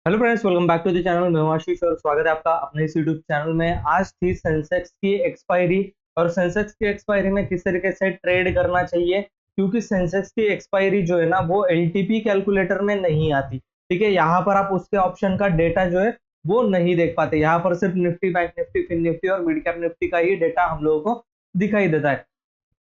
Hello friends, welcome back to the channel. मैं हूं आशीष और स्वागत है आपका अपने इस यूट्यूब चैनल में। आज थी सेंसेक्स की एक्सपायरी और सेंसेक्स की एक्सपायरी में किस तरीके से ट्रेड करना चाहिए, क्योंकि सेंसेक्स की एक्सपायरी जो है ना वो एलटीपी कैलकुलेटर में नहीं आती। ठीक है, यहाँ पर आप उसके ऑप्शन का डेटा जो है वो नहीं देख पाते। यहाँ पर सिर्फ निफ्टी, बैंक निफ्टी, फिन निफ्टी और मिड कैप निफ्टी का ही डेटा हम लोगों को दिखाई देता है।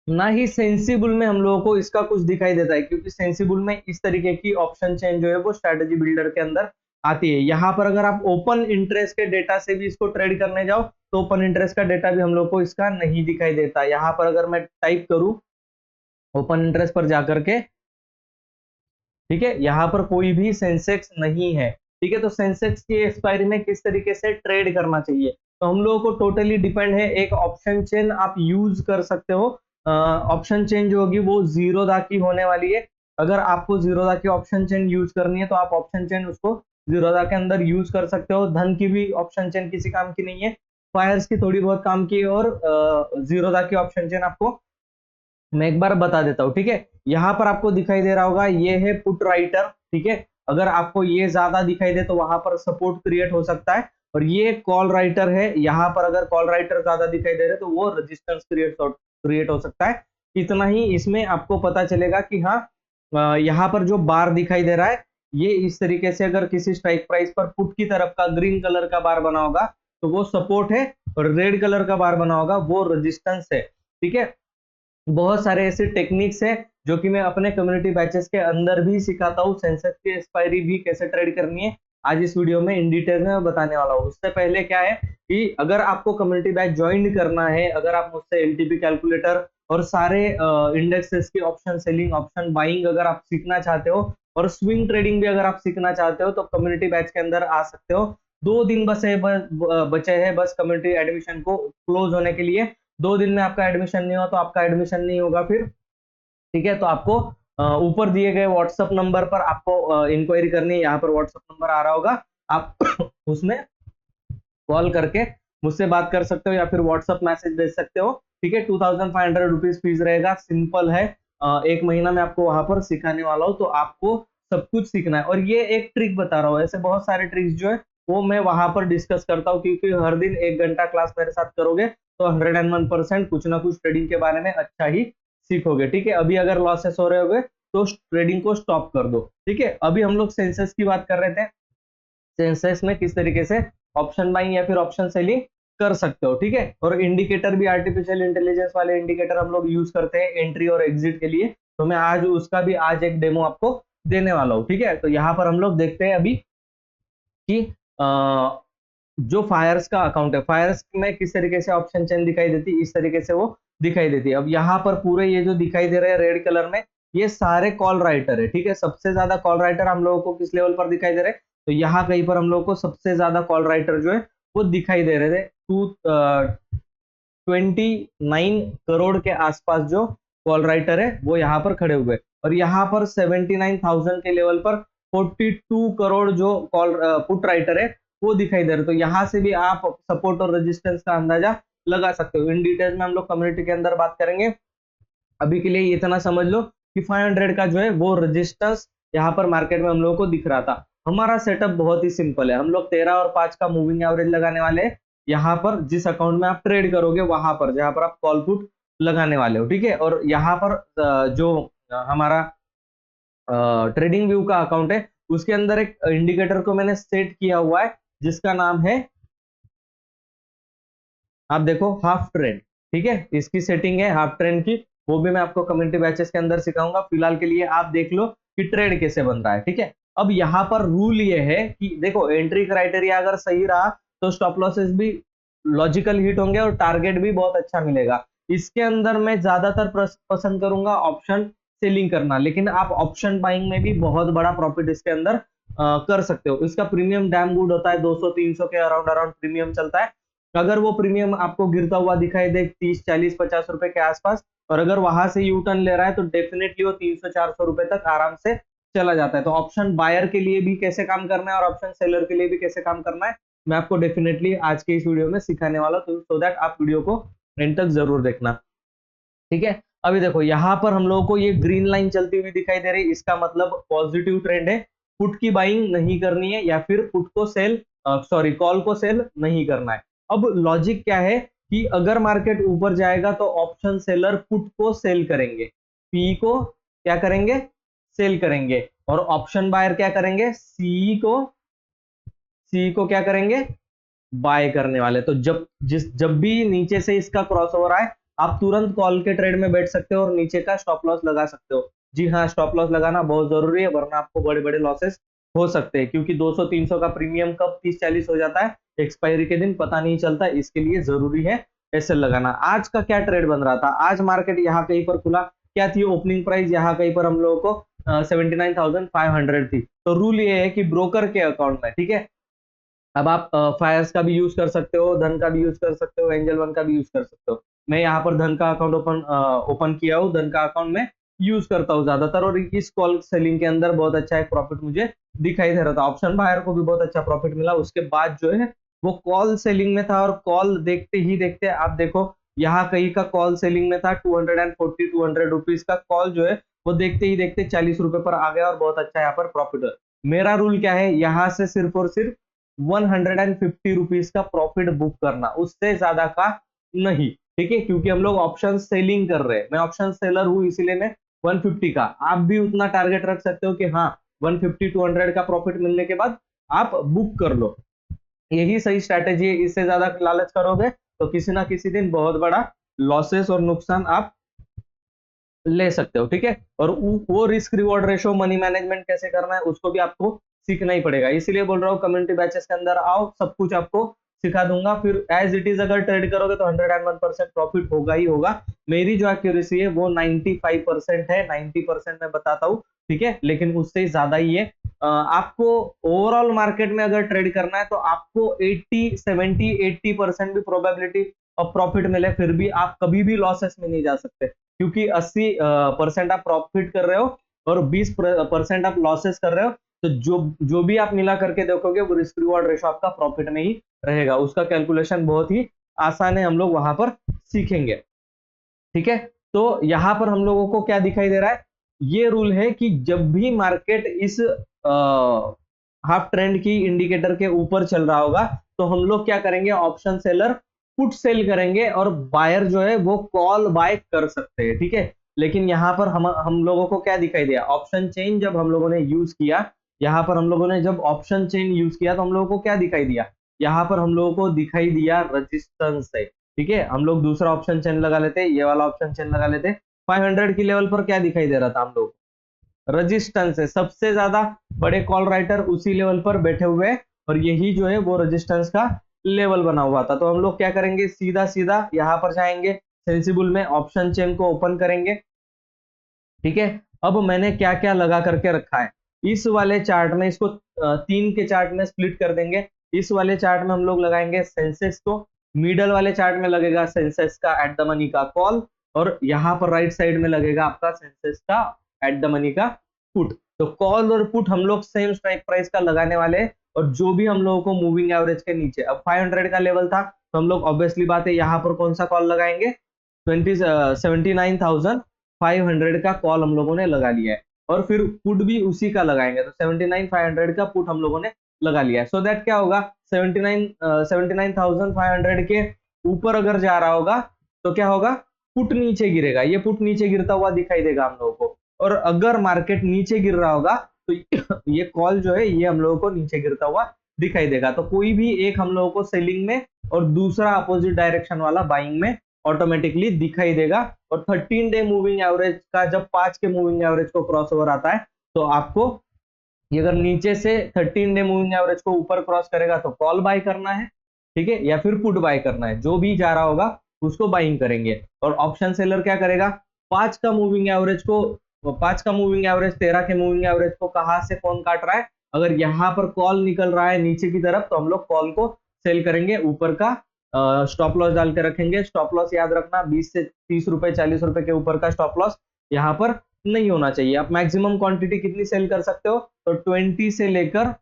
ना ही सेंसिबल में हम लोगों को इसका कुछ दिखाई देता है, क्योंकि सेंसिबल में इस तरीके की ऑप्शन चेंज जो है वो स्ट्रेटेजी बिल्डर के अंदर आती है। यहाँ पर अगर आप ओपन इंटरेस्ट के डेटा से भी इसको ट्रेड करने जाओ तो ओपन इंटरेस्ट का डेटा भी हम लोग को इसका नहीं दिखाई देता। यहाँ पर अगर मैं टाइप करूं ओपन इंटरेस्ट पर जाकर के, ठीक है, यहाँ पर कोई भी सेंसेक्स नहीं है। ठीक है, तो सेंसेक्स की एक्सपायरी में किस तरीके से ट्रेड करना चाहिए, तो हम लोगों को टोटली डिपेंड है। एक ऑप्शन चेन आप यूज कर सकते हो। ऑप्शन चेन जो होगी वो जीरोधा की होने वाली है। अगर आपको जीरोधा की ऑप्शन चेन यूज करनी है तो आप ऑप्शन चेन उसको जीरोधा के अंदर यूज कर सकते हो। धन की भी ऑप्शन चेन किसी काम की नहीं है, फायर्स की थोड़ी बहुत काम की, और जीरोधा की ऑप्शन चेन आपको मैं एक बार बता देता हूँ। ठीक है, यहाँ पर आपको दिखाई दे रहा होगा, ये है पुट राइटर। ठीक है, अगर आपको ये ज्यादा दिखाई दे तो वहां पर सपोर्ट क्रिएट हो सकता है। और ये कॉल राइटर है, यहाँ पर अगर कॉल राइटर ज्यादा दिखाई दे रहे तो वो रेजिस्टेंस क्रिएट हो सकता है। इतना ही इसमें आपको पता चलेगा कि हाँ, यहाँ पर जो बार दिखाई दे रहा है ये इस तरीके से अगर किसी स्ट्राइक प्राइस पर पुट की तरफ का ग्रीन कलर का बार बना होगा तो वो सपोर्ट है, और रेड कलर का बार बना होगा वो रेजिस्टेंस है। ठीक है, बहुत सारे ऐसे टेक्निक्स है जो कि मैं अपने कम्युनिटी बैचेस के अंदर भी सिखाता हूँ। सेंसेक्स की एक्सपायरी भी कैसे ट्रेड करनी है आज इस वीडियो में इन डिटेल में बताने वाला हूँ। उससे पहले क्या है कि अगर आपको कम्युनिटी बैच ज्वाइन करना है, अगर आप मुझसे एलटीपी कैलकुलेटर और सारे इंडेक्सेस की ऑप्शन सेलिंग, ऑप्शन बाइंग अगर आप सीखना चाहते हो, और स्विंग ट्रेडिंग भी अगर आप सीखना चाहते हो, तो कम्युनिटी बैच के अंदर आ सकते हो। 2 दिन बचे हैं बस कम्युनिटी एडमिशन को क्लोज होने के लिए। 2 दिन में आपका एडमिशन नहीं हुआ तो आपका एडमिशन नहीं होगा फिर। ठीक है, तो आपको ऊपर दिए गए व्हाट्सएप नंबर पर आपको इंक्वायरी करनी है। यहाँ पर व्हाट्सएप नंबर आ रहा होगा, आप उसमें कॉल करके मुझसे बात कर सकते हो या फिर व्हाट्सएप मैसेज भेज सकते हो। ठीक है, 2500 रुपीज फीस रहेगा, सिंपल है। 1 महीना में आपको वहां पर सिखाने वाला हूँ, तो आपको सब कुछ सीखना है। और ये एक ट्रिक बता रहा हूँ, ऐसे बहुत सारे ट्रिक्स जो है वो मैं वहां पर डिस्कस करता हूँ, क्योंकि हर दिन 1 घंटा क्लास मेरे साथ करोगे तो 101% कुछ ना कुछ ट्रेडिंग के बारे में अच्छा ही सीखोगे। ठीक है, अभी अगर लॉसेस हो रहे होगे तो ट्रेडिंग को स्टॉप कर दो। ठीक है, अभी हम लोग सेंसेस की बात कर रहे थे। सेंसेस में किस तरीके से ऑप्शन बाइंग या फिर ऑप्शन सेलिंग कर सकते हो। ठीक है, और इंडिकेटर भी आर्टिफिशियल इंटेलिजेंस वाले इंडिकेटर हम लोग यूज करते हैं एंट्री और एग्जिट के लिए। तो मैं आज उसका भी आज एक डेमो आपको देने वाला हूँ। ठीक है, तो यहाँ पर हम लोग देखते हैं अभी कि जो फायर्स का अकाउंट है, फायर्स में किस तरीके से ऑप्शन चेन दिखाई देती, इस तरीके से वो दिखाई देती है। अब यहाँ पर पूरे ये जो दिखाई दे रहे हैं रेड कलर में, ये सारे कॉल राइटर है। ठीक है, सबसे ज्यादा कॉल राइटर हम लोगों को किस लेवल पर दिखाई दे रहे हैं, तो यहाँ कहीं पर हम लोगों को सबसे ज्यादा कॉल राइटर जो है वो दिखाई दे रहे थे। 29 करोड़ के आसपास जो कॉल राइटर है वो यहाँ पर खड़े हुए, और यहाँ पर 79,000 के लेवल पर 42 करोड़ जो कॉल पुट राइटर है वो दिखाई दे रहे। तो यहाँ से भी आप सपोर्ट और रेजिस्टेंस का अंदाजा लगा सकते हो। इन डिटेल्स में हम लोग कम्युनिटी के अंदर बात करेंगे। अभी के लिए इतना समझ लो कि 500 का जो है वो रेजिस्टेंस यहाँ पर मार्केट में हम लोगों को दिख रहा था। हमारा सेटअप बहुत ही सिंपल है, हम लोग 13 और 5 का मूविंग एवरेज लगाने वाले हैं। यहाँ पर जिस अकाउंट में आप ट्रेड करोगे वहां पर जहां पर आप कॉल पुट लगाने वाले हो। ठीक है, और यहाँ पर जो हमारा ट्रेडिंग व्यू का अकाउंट है उसके अंदर एक इंडिकेटर को मैंने सेट किया हुआ है जिसका नाम है, आप देखो, हाफ ट्रेंड। ठीक है, इसकी सेटिंग है हाफ ट्रेंड की, वो भी मैं आपको कम्युनिटी बैचेस के अंदर सिखाऊंगा। फिलहाल के लिए आप देख लो कि ट्रेड कैसे बन रहा है। ठीक है, अब यहाँ पर रूल ये है कि देखो, एंट्री क्राइटेरिया अगर सही रहा तो स्टॉप लॉसेस भी लॉजिकल हिट होंगे और टारगेट भी बहुत अच्छा मिलेगा। इसके अंदर मैं ज्यादातर पसंद करूंगा ऑप्शन सेलिंग करना, लेकिन आप ऑप्शन बाइंग में भी बहुत बड़ा प्रॉफिट इसके अंदर कर सकते हो। इसका प्रीमियम डैम गुड होता है, 200-300 के अराउंड अराउंड प्रीमियम चलता है। अगर वो प्रीमियम आपको गिरता हुआ दिखाई दे 30, 40, 50 रुपए के आसपास, और अगर वहां से यू टर्न ले रहा है तो डेफिनेटली वो 300-400 रुपए तक आराम से चला जाता है। तो ऑप्शन बायर के लिए भी कैसे काम करना है और ऑप्शन सेलर के लिए भी कैसे काम करना है, मैं आपको डेफिनेटली आज के इस वीडियो में सिखाने वाला हूं, तो सो दैट आप वीडियो को एंड तक जरूर देखना। ठीक है, अभी देखो यहाँ पर हम लोगों को ये ग्रीन लाइन चलती हुई दिखाई दे रही है, इसका मतलब पॉजिटिव ट्रेंड है। पुट की बाइंग नहीं करनी है या फिर पुट को सेल कॉल को सेल नहीं करना है। अब लॉजिक क्या है कि अगर मार्केट ऊपर जाएगा तो ऑप्शन सेलर पुट को सेल करेंगे, पी को क्या करेंगे, सेल करेंगे, और ऑप्शन बायर क्या करेंगे, सी को क्या करेंगे, बाय करने वाले। तो जब भी नीचे से इसका क्रॉसओवर आए, आप तुरंत कॉल के ट्रेड में बैठ सकते हो और नीचे का स्टॉप लॉस लगा सकते हो। जी हाँ, स्टॉप लॉस लगाना बहुत जरूरी है, वरना आपको बड़े बड़े लॉसेस हो सकते हैं, क्योंकि 200-300 का प्रीमियम कब 30-40 हो जाता है एक्सपायरी के दिन पता नहीं चलता। इसके लिए जरूरी है एसएल लगाना। आज का क्या ट्रेड बन रहा था, आज मार्केट यहाँ कहीं पर खुला, क्या थी ओपनिंग प्राइस, यहाँ कहीं पर हम लोगों को 79,500 थी। तो रूल ये है कि ब्रोकर के अकाउंट में, ठीक है, अब आप फायर्स का भी यूज कर सकते हो, धन का भी यूज कर सकते हो, एंजल वन का भी यूज कर सकते हो। मैं यहाँ पर धन का अकाउंट ओपन किया हूँ, धन का अकाउंट में यूज करता हूँ ज्यादातर, और इस कॉल सेलिंग के अंदर बहुत अच्छा एक प्रॉफिट मुझे दिखाई दे रहा था। ऑप्शन बायर को भी बहुत अच्छा प्रॉफिट मिला, उसके बाद जो है वो कॉल सेलिंग में था, और कॉल देखते ही देखते आप देखो यहाँ कहीं का कॉल सेलिंग में था 240-200 रुपीज का कॉल जो है वो देखते ही देखते 40 रुपए पर आ गया, और बहुत अच्छा यहाँ पर प्रॉफिट है। मेरा रूल क्या है, यहाँ से सिर्फ और सिर्फ 150 रुपीज का प्रॉफिट बुक करना, उससे ज्यादा का नहीं, ठीक है, क्योंकि हम लोग ऑप्शन सेलिंग कर रहे हैं। मैं ऑप्शन सेलर हूं, इसीलिए मैं 150 का, आप भी उतना टारगेट रख सकते हो कि हाँ 150-200 का प्रॉफिट मिलने के बाद आप बुक कर लो, यही सही स्ट्रैटेजी है। इससे ज्यादा लालच करोगे तो किसी ना किसी दिन बहुत बड़ा लॉसेस और नुकसान आप ले सकते हो, ठीक है। और वो risk reward ratio, money management कैसे करना है उसको भी आपको सीखना ही पड़ेगा। इसीलिए बोल रहा हूँ कम्युनिटी बैचेस के अंदर आओ, सब कुछ आपको सिखा दूंगा। फिर एज इट इज अगर ट्रेड करोगे तो 101% प्रॉफिट होगा ही होगा। मेरी जो एक्यूरेसी है वो 95% है, 90% मैं बताता हूँ, ठीक है, लेकिन उससे ज्यादा ही है। आपको ओवरऑल मार्केट में अगर ट्रेड करना है तो आपको 80 भी प्रॉफिट मिले, फिर भी आप कभी भी लॉसेस में नहीं जा सकते, क्योंकि 80% आप प्रॉफिट कर रहे हो और 20% आप लॉसेस कर रहे हो। तो जो जो भी आप मिला करके देखोगे वो रिस्क रिवॉर्ड रेशो आपका प्रॉफिट में ही रहेगा। उसका कैलकुलेशन बहुत ही आसान है, हम लोग वहां पर सीखेंगे, ठीक है। तो यहाँ पर हम लोगों को क्या दिखाई दे रहा है, ये रूल है कि जब भी मार्केट इस हाफ ट्रेंड की इंडिकेटर के ऊपर चल रहा होगा तो हम लोग क्या करेंगे, ऑप्शन सेलर पुट सेल करेंगे, और बायर जो है वो कॉल बाय कर सकते हैं, ठीक है। लेकिन यहाँ पर हम लोगों को क्या दिखाई दिया, ऑप्शन चेन जब हम लोगों ने यूज किया, यहाँ पर हम लोगों ने जब ऑप्शन चेन यूज किया तो हम लोगों को क्या दिखाई दिया, यहाँ पर हम लोगों को दिखाई दिया रजिस्टेंस है, ठीक है। हम लोग दूसरा ऑप्शन चेन लगा लेते, ये वाला ऑप्शन चेन लगा लेते, 500 की लेवल पर क्या दिखाई दे रहा था हम लोग, रजिस्टेंस है, सबसे ज्यादा बड़े कॉल राइटर उसी लेवल पर बैठे हुए हैं, और यही जो है वो रजिस्टेंस का लेवल बना हुआ था। तो हम लोग क्या करेंगे, सीधा सीधा यहाँ पर जाएंगे, सेंसिबल में ऑप्शन चेन को ओपन करेंगे, ठीक है। अब मैंने क्या क्या लगा करके रखा है, इस वाले चार्ट में इसको 3 के चार्ट में स्प्लिट कर देंगे। इस वाले चार्ट में हम लोग लगाएंगे सेंसेक्स को, मिडल वाले चार्ट में लगेगा सेंसेक्स का एट द मनी का कॉल, और यहाँ पर राइट साइड में लगेगा आपका सेंसेक्स का एट द मनी का पुट। तो कॉल और पुट हम लोग सेम स्ट्राइक प्राइस का लगाने वाले हैं, और जो भी हम लोगों को मूविंग एवरेज के नीचे, अब 500 का लेवल था तो हम लोग ऑब्वियसली बात है यहाँ पर कौन सा कॉल लगाएंगे, 79,500 का कॉल हम लोगों ने लगा लिया है, और फिर पुट भी उसी का लगाएंगे, तो 79,500 का पुट हम लोगों ने लगा लिया है। सो दैट क्या होगा, 79,500 के ऊपर अगर जा रहा होगा तो क्या होगा, पुट नीचे गिरेगा, ये पुट नीचे गिरता हुआ दिखाई देगा हम लोगों को। और अगर मार्केट नीचे गिर रहा होगा तो ये कॉल जो है ये हम लोगों को नीचे गिरता हुआ दिखाई देगा। तो कोई भी एक हम लोगों को सेलिंग में और दूसरा अपोजिट डायरेक्शन वाला बाइंग में ऑटोमेटिकली दिखाई देगा। और 13 डे मूविंग एवरेज का जब 5 के मूविंग एवरेज को क्रॉस ओवर आता है तो आपको ये अगर नीचे से 13 डे मूविंग एवरेज को ऊपर क्रॉस करेगा तो कॉल बाय करना है, ठीक है, या फिर पुट बाय करना है, जो भी जा रहा होगा उसको बाइंग करेंगे। और ऑप्शन सेलर क्या करेगा, 5 का मूविंग एवरेज को, 5 का मूविंग एवरेज 13 के मूविंग एवरेज को कहां से कौन काट रहा है, अगर यहाँ पर कॉल निकल रहा है नीचे की तरफ तो हम लोग कॉल को सेल करेंगे, ऊपर का स्टॉप लॉस डाल के रखेंगे। स्टॉप लॉस याद रखना 20 से 30 रुपए 40 रुपए के ऊपर का स्टॉप लॉस यहाँ पर नहीं होना चाहिए। आप मैक्सिमम क्वांटिटी कितनी सेल कर सकते हो, तो 20 से लेकर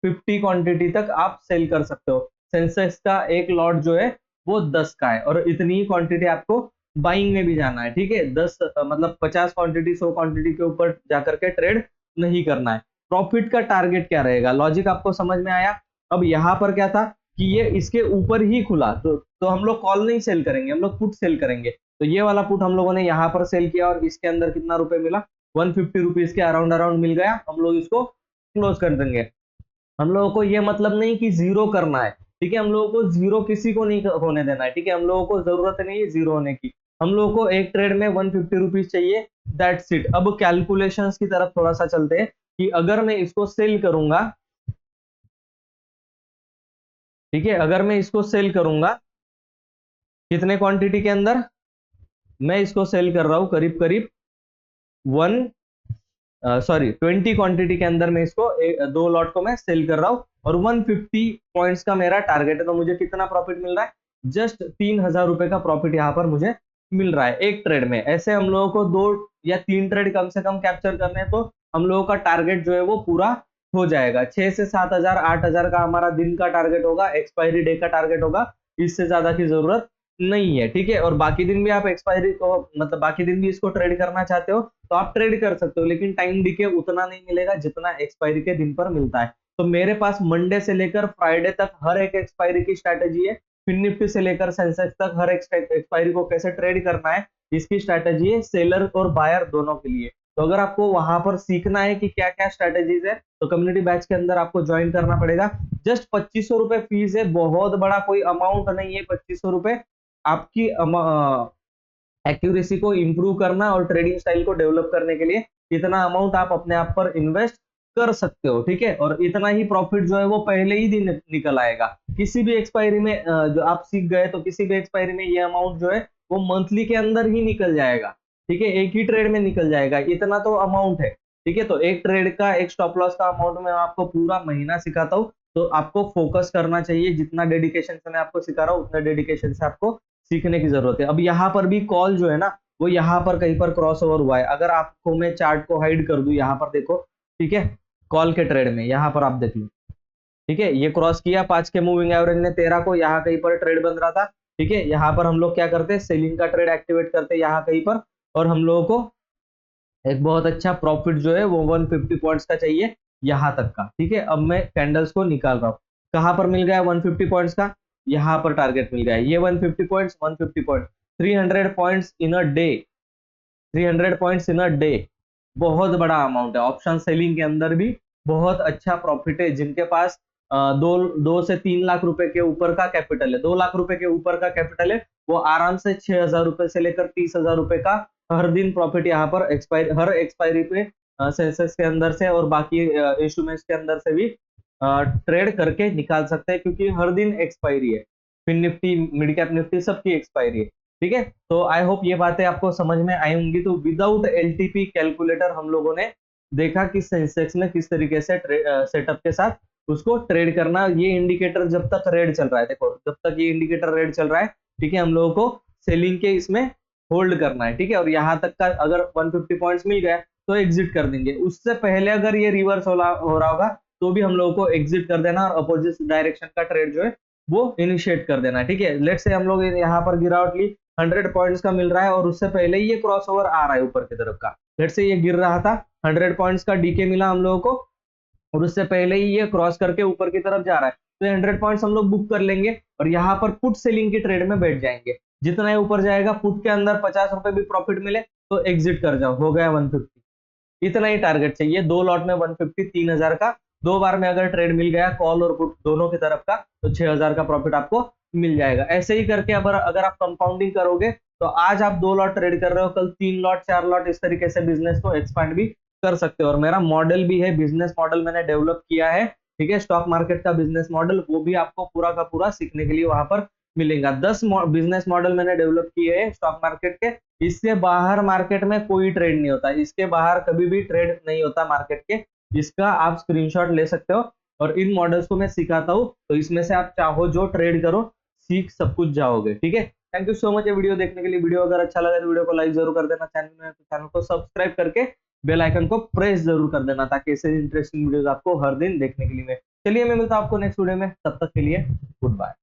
50 क्वांटिटी तक आप सेल कर सकते हो। सेंसेक्स का एक लॉट जो है वो 10 का है, और इतनी ही क्वांटिटी आपको बाइंग में भी जाना है, ठीक है। 10 मतलब 50 क्वांटिटी 100 क्वांटिटी के ऊपर जाकर के ट्रेड नहीं करना है। प्रॉफिट का टारगेट क्या रहेगा। लॉजिक आपको समझ में आया। अब यहाँ पर क्या था कि ये इसके ऊपर ही खुला, तो हम लोग कॉल नहीं सेल करेंगे, हम लोग पुट सेल करेंगे। तो ये वाला पुट हम लोगों ने यहाँ पर सेल किया और इसके अंदर कितना रुपए मिला, 150 रुपीज के अराउंड अराउंड मिल गया। हम लोग इसको क्लोज कर देंगे। हम लोगों को ये मतलब नहीं कि जीरो करना है, ठीक है, हम लोगों को जीरो किसी को नहीं होने देना है, ठीक है, हम लोगों को जरूरत नहीं है जीरो होने की। हम लोगों को एक ट्रेड में 150 रुपीज चाहिए, दैट्स इट। अब कैलकुलेशंस की तरफ थोड़ा सा चलते हैं कि अगर मैं इसको सेल करूंगा, ठीक है, अगर मैं इसको सेल करूंगा कितने क्वांटिटी के अंदर, मैं इसको सेल कर रहा हूं करीब करीब 20 क्वांटिटी के अंदर मैं इसको 2 लॉट को मैं सेल कर रहा हूं और 150 पॉइंट्स का मेरा टारगेट है। तो मुझे कितना प्रॉफिट मिल रहा है, जस्ट 3000 रुपए का प्रॉफिट यहाँ पर मुझे मिल रहा है एक ट्रेड में। ऐसे हम लोगों को 2 या 3 ट्रेड कम से कम कैप्चर करने हैं, तो हम लोगों का टारगेट जो है वो पूरा हो जाएगा। 6 से 7 हजार 8 हजार का हमारा दिन का टारगेट होगा, एक्सपायरी डे का टारगेट होगा, इससे ज्यादा की जरूरत नहीं है, ठीक है। और बाकी दिन भी आप एक्सपायरी को मतलब बाकी दिन भी इसको ट्रेड करना चाहते हो तो आप ट्रेड कर सकते हो, लेकिन टाइम डीके उतना नहीं मिलेगा जितना एक्सपायरी के दिन पर मिलता है। तो मेरे पास मंडे से लेकर फ्राइडे तक हर एक एक्सपायरी की स्ट्रैटेजी है। फिन निफ्टी से लेकर सेंसेक्स तक हर एक एक्सपायरी को कैसे ट्रेड करना है इसकी स्ट्रैटेजी है, सेलर और बायर दोनों के लिए। तो अगर आपको वहां पर सीखना है कि क्या क्या स्ट्रैटेजीज है तो कम्युनिटी बैच के अंदर आपको ज्वाइन करना पड़ेगा। जस्ट 2500 रुपए फीस है, बहुत बड़ा कोई अमाउंट नहीं है। 2500 रुपए आपकी एक्यूरेसी को इंप्रूव करना और ट्रेडिंग स्टाइल को डेवलप करने के लिए इतना अमाउंट आप अपने आप पर इन्वेस्ट कर सकते हो, ठीक है। और इतना ही प्रॉफिट जो है वो पहले ही दिन निकल आएगा। किसी भी एक्सपायरी में जो आप सीख गए तो किसी भी एक्सपायरी में ये अमाउंट जो है वो मंथली के अंदर ही निकल जाएगा, ठीक है, एक ही ट्रेड में निकल जाएगा, इतना तो अमाउंट है, ठीक है। तो एक ट्रेड का एक स्टॉप लॉस का अमाउंट मैं आपको पूरा महीना सिखाता हूँ। तो आपको फोकस करना चाहिए, जितना डेडिकेशन से मैं आपको सिखा रहा हूँ उतना डेडिकेशन से आपको सीखने की जरूरत है। अब यहाँ पर भी कॉल जो है ना वो यहाँ पर कहीं पर क्रॉस ओवर हुआ है। अगर आपको मैं चार्ट को हाइड कर दूं, यहाँ पर देखो, ठीक है, कॉल के ट्रेड में यहाँ पर आप देख लो, ठीक है, ये क्रॉस किया 5 के मूविंग एवरेज ने 13 को, यहाँ कहीं पर ट्रेड बन रहा था, ठीक है। यहाँ पर हम लोग क्या करते हैं, सेलिंग का ट्रेड एक्टिवेट करते हैं यहाँ कहीं पर, और हम लोगों को एक बहुत अच्छा प्रॉफिट जो है वो 150 पॉइंट्स का चाहिए यहाँ तक का, ठीक है। अब मैं कैंडल्स को निकाल रहा हूँ, कहां पर मिल गया 150 पॉइंट्स का, यहाँ पर टारगेट मिल गया है, ये 150 points 150 point 300 points in a day, 300 points in a day, बहुत बड़ा अमाउंट है। ऑप्शन सेलिंग के अंदर भी बहुत अच्छा प्रॉफिट है। जिनके पास 2 से 3 लाख रुपए के ऊपर का कैपिटल है, 2 लाख रुपए के ऊपर का कैपिटल है, वो आराम से 6000 रुपए से लेकर 30,000 रुपए का हर दिन प्रॉफिट यहाँ पर हर एक्सपायरी पे सेंसेक्स के अंदर से और बाकी इंस्ट्रूमेंट्स के अंदर से भी ट्रेड करके निकाल सकते हैं, क्योंकि हर दिन एक्सपायरी है। Fin Nifty, mid cap Nifty सबकी एक्सपायरी है, ठीक है। तो आई होप ये बातें आपको समझ में आई होंगी। तो विदाउट एलटीपी कैलकुलेटर हम लोगों ने देखा कि सेंसेक्स में किस तरीके से सेटअप के साथ उसको ट्रेड करना। ये इंडिकेटर जब तक रेड चल रहा है, देखो जब तक ये इंडिकेटर रेड चल रहा है, ठीक है, हम लोगों को सेलिंग के इसमें होल्ड करना है, ठीक है। और यहाँ तक का अगर 150 पॉइंट्स मिल गया तो एग्जिट कर देंगे। उससे पहले अगर ये रिवर्स हो रहा होगा तो भी हम लोगों को एग्जिट कर देना और अपोजिट डायरेक्शन का ट्रेड जो है वो इनिशिएट कर देना, ठीक है। लेट्स से हम लोग यहाँ पर गिरावट ली, 100 पॉइंट्स का मिल रहा है और उससे पहले ही ये क्रॉस ओवर आ रहा है ऊपर की तरफ का। लेट्स से ये गिर रहा था, 100 पॉइंट्स का डीके मिला हम लोगों को और उससे पहले ही ये क्रॉस करके ऊपर की तरफ जा रहा है, तो 100 पॉइंट्स हम लोग बुक कर लेंगे और यहाँ पर पुट सेलिंग की ट्रेड में बैठ जाएंगे। जितना ही ऊपर जाएगा पुट के अंदर 50 रुपए भी प्रॉफिट मिले तो एग्जिट कर जाओ, हो गया 150। इतना ही टारगेट चाहिए, 2 लॉट में 150, 3000 का 2 बार में अगर ट्रेड मिल गया कॉल और पुट दोनों की तरफ का तो 6000 का प्रॉफिट आपको मिल जाएगा। ऐसे ही करके अगर आप कंपाउंडिंग करोगे तो आज आप 2 लॉट ट्रेड कर रहे हो, कल 3 लॉट 4 लॉट, इस तरीके से बिजनेस को एक्सपांड भी कर सकते हो। और मेरा मॉडल भी है, बिजनेस मॉडल मैंने डेवलप किया है, ठीक है, स्टॉक मार्केट का बिजनेस मॉडल, वो भी आपको पूरा का पूरा सीखने के लिए वहां पर मिलेगा। 10 बिजनेस मॉडल मैंने डेवलप किए हैं स्टॉक मार्केट के। इससे बाहर मार्केट में कोई ट्रेड नहीं होता, इसके बाहर कभी भी ट्रेड नहीं होता मार्केट के। इसका आप स्क्रीनशॉट ले सकते हो और इन मॉडल्स को मैं सिखाता हूँ, तो इसमें से आप चाहो जो ट्रेड करो, सीख सब कुछ जाओगे, ठीक है। थैंक यू सो मच ये वीडियो देखने के लिए। वीडियो अगर अच्छा लगा तो वीडियो को लाइक जरूर कर देना, चैनल में तो चैनल को सब्सक्राइब करके बेल आइकन को प्रेस जरूर कर देना, ताकि ऐसे इंटरेस्टिंग वीडियोस आपको हर दिन देखने के लिए मिले। चलिए मैं मिलता हूं आपको नेक्स्ट वीडियो में, तब तक के लिए गुड बाय।